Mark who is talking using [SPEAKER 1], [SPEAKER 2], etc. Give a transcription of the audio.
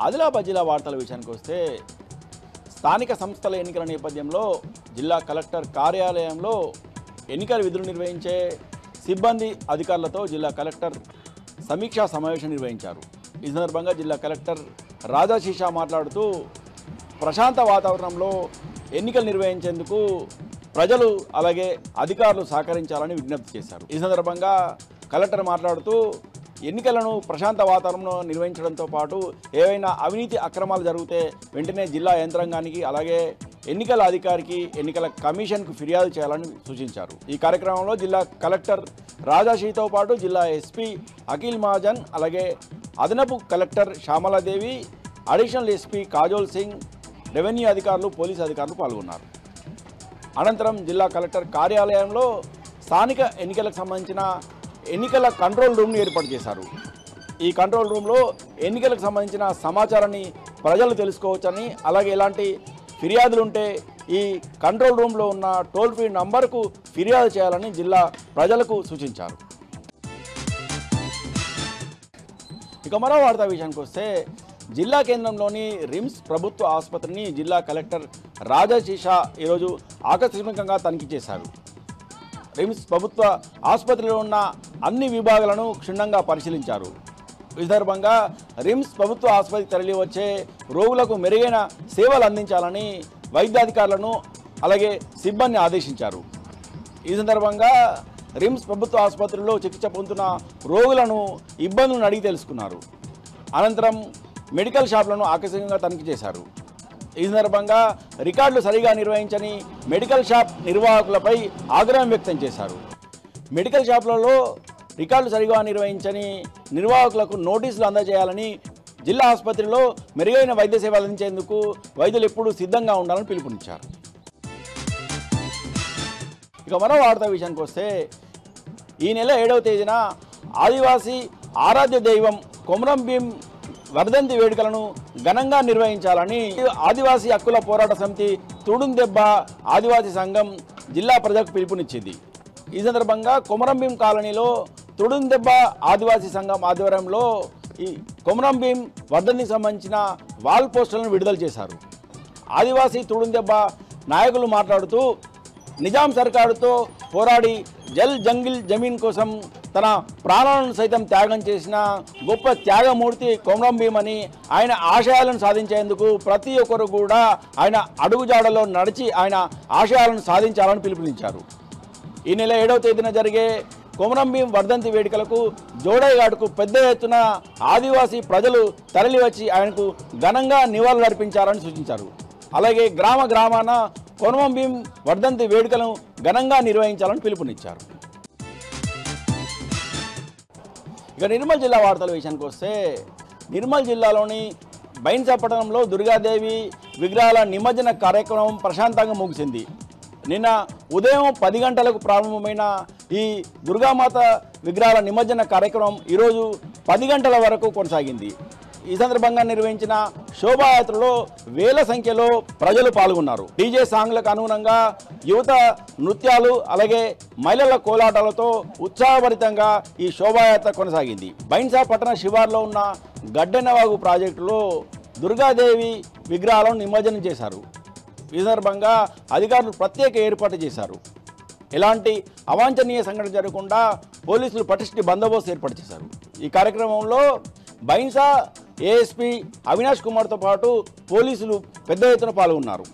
[SPEAKER 1] ఆదిలాబాద్ జిల్లా వార్తల విషయానికి వస్తే స్థానిక సంస్థల ఎన్నికల నేపథ్యంలో జిల్లా కలెక్టర్ కార్యాలయంలో ఎన్నికల విధులు నిర్వహించే సిబ్బంది అధికారులతో జిల్లా కలెక్టర్ సమీక్షా సమావేశం నిర్వహించారు. ఈ సందర్భంగా జిల్లా కలెక్టర్ రాజాశీషా మాట్లాడుతూ ప్రశాంత వాతావరణంలో ఎన్నికలు నిర్వహించేందుకు ప్రజలు అలాగే అధికారులు సహకరించాలని విజ్ఞప్తి చేశారు. ఈ సందర్భంగా కలెక్టర్ మాట్లాడుతూ ఎన్నికలను ప్రశాంత వాతావరణంలో నిర్వహించడంతో పాటు ఏవైనా అవినీతి అక్రమాలు జరిగితే వెంటనే జిల్లా యంత్రాంగానికి అలాగే ఎన్నికల అధికారికి ఎన్నికల కమిషన్కు ఫిర్యాదు చేయాలని సూచించారు. ఈ కార్యక్రమంలో జిల్లా కలెక్టర్ రాజాశీతో పాటు జిల్లా ఎస్పీ అఖిల్ మహాజన్ అలాగే అదనపు collector Shyamala Devi, additional SP Kajol Singh, revenue అధికారులు, పోలీసు అధికారులు పాల్గొన్నారు. అనంతరం జిల్లా కలెక్టర్ కార్యాలయంలో స్థానిక ఎన్నికలకు సంబంధించిన ఎన్నికల కంట్రోల్ రూమ్ని ఏర్పాటు చేశారు. ఈ కంట్రోల్ రూమ్లో ఎన్నికలకు సంబంధించిన సమాచారాన్ని ప్రజలు తెలుసుకోవచ్చని అలాగే ఎలాంటి ఫిర్యాదులు ఉంటే ఈ కంట్రోల్ రూమ్లో ఉన్న టోల్ ఫ్రీ నంబర్కు ఫిర్యాదు చేయాలని జిల్లా ప్రజలకు సూచించారు. ఇక మరో వార్తా విషయానికి వస్తే జిల్లా కేంద్రంలోని రిమ్స్ ప్రభుత్వ ఆసుపత్రిని జిల్లా కలెక్టర్ రాజాశీషా ఈరోజు ఆకస్మికంగా తనిఖీ చేశారు. రిమ్స్ ప్రభుత్వ ఆసుపత్రిలో ఉన్న అన్ని విభాగాలను క్షుణ్ణంగా పరిశీలించారు. ఈ సందర్భంగా రిమ్స్ ప్రభుత్వ ఆసుపత్రికి తరలి వచ్చే రోగులకు మెరుగైన సేవలు అందించాలని వైద్యాధికారులను అలాగే సిబ్బంది ఆదేశించారు. ఈ సందర్భంగా రిమ్స్ ప్రభుత్వ ఆసుపత్రిలో చికిత్స పొందుతున్న రోగులను ఇబ్బందులను అడిగి తెలుసుకున్నారు. అనంతరం మెడికల్ షాపులను ఆకస్మికంగా తనిఖీ చేశారు. ఈ సందర్భంగా రికార్డులు సరిగా నిర్వహించని మెడికల్ షాప్ నిర్వాహకులపై ఆగ్రహం వ్యక్తం చేశారు. మెడికల్ షాపులలో రికార్డులు సరిగా నిర్వహించని నిర్వాహకులకు నోటీసులు అందజేయాలని, జిల్లా ఆసుపత్రిలో మెరుగైన వైద్య సేవలు అందించేందుకు వైద్యులు ఎప్పుడూ సిద్ధంగా ఉండాలని పిలుపునిచ్చారు. ఇక మరో వార్తా విషయానికి వస్తే ఈ నెల 7వ తేదీన ఆదివాసీ ఆరాధ్య దైవం కొమరం భీం వర్ధంతి వేడుకలను ఘనంగా నిర్వహించాలని ఆదివాసీ హక్కుల పోరాట సమితి తుడుందెబ్బ ఆదివాసీ సంఘం జిల్లా ప్రజలకు పిలుపునిచ్చింది. ఈ సందర్భంగా కొమరం భీం కాలనీలో తుడుందెబ్బ ఆదివాసీ సంఘం ఆధ్వర్యంలో ఈ కొమరం భీం వర్ధంతికి సంబంధించిన వాల్ పోస్టర్లను విడుదల చేశారు. ఆదివాసీ తుడుందెబ్బ నాయకులు మాట్లాడుతూ నిజాం సర్కారుతో పోరాడి జల్ జంగిల్ జమీన్ కోసం తన ప్రాణాలను సైతం త్యాగం చేసిన గొప్ప త్యాగమూర్తి కొమరం భీం అని, ఆయన ఆశయాలను సాధించేందుకు ప్రతి ఒక్కరు కూడా ఆయన అడుగుజాడలో నడిచి ఆయన ఆశయాలను సాధించాలని పిలుపునిచ్చారు. ఈ నెల 7వ తేదీన జరిగే కొమరం భీం వర్ధంతి వేడుకలకు జోడైఘాట్కు పెద్ద ఎత్తున ఆదివాసీ ప్రజలు తరలివచ్చి ఆయనకు ఘనంగా నివాళులు అర్పించాలని సూచించారు. అలాగే గ్రామ గ్రామాన కొమరం భీం వర్ధంతి వేడుకలను ఘనంగా నిర్వహించాలని పిలుపునిచ్చారు. ఇక నిర్మల్ జిల్లా వార్తల విషయానికి వస్తే నిర్మల్ జిల్లాలోని బైన్సా పట్టణంలో దుర్గాదేవి విగ్రహాల నిమజ్జన కార్యక్రమం ప్రశాంతంగా ముగిసింది. నిన్న ఉదయం 10 గంటలకు ప్రారంభమైన ఈ దుర్గామాత విగ్రహాల నిమజ్జన కార్యక్రమం ఈరోజు 10 గంటల వరకు కొనసాగింది. ఈ సందర్భంగా నిర్వహించిన శోభాయాత్రలో వేల సంఖ్యలో ప్రజలు పాల్గొన్నారు. డీజే సాంగ్లకు అనుగుణంగా యువత నృత్యాలు అలాగే మహిళల కోలాటాలతో ఉత్సాహభరితంగా ఈ శోభాయాత్ర కొనసాగింది. బైన్సా పట్టణ శివార్లో ఉన్న గడ్డెనవాగు ప్రాజెక్టులో దుర్గాదేవి విగ్రహాలను నిమజ్జనం చేశారు. ఈ సందర్భంగా అధికారులు ప్రత్యేక ఏర్పాటు చేశారు. ఎలాంటి అవాంఛనీయ సంఘటన జరగకుండా పోలీసులు పటిష్ట బందోబస్తు ఏర్పాటు చేశారు. ఈ కార్యక్రమంలో బైన్సా ఏఎస్పీ అవినాష్ కుమార్తో పాటు పోలీసులు పెద్ద ఎత్తున పాల్గొన్నారు.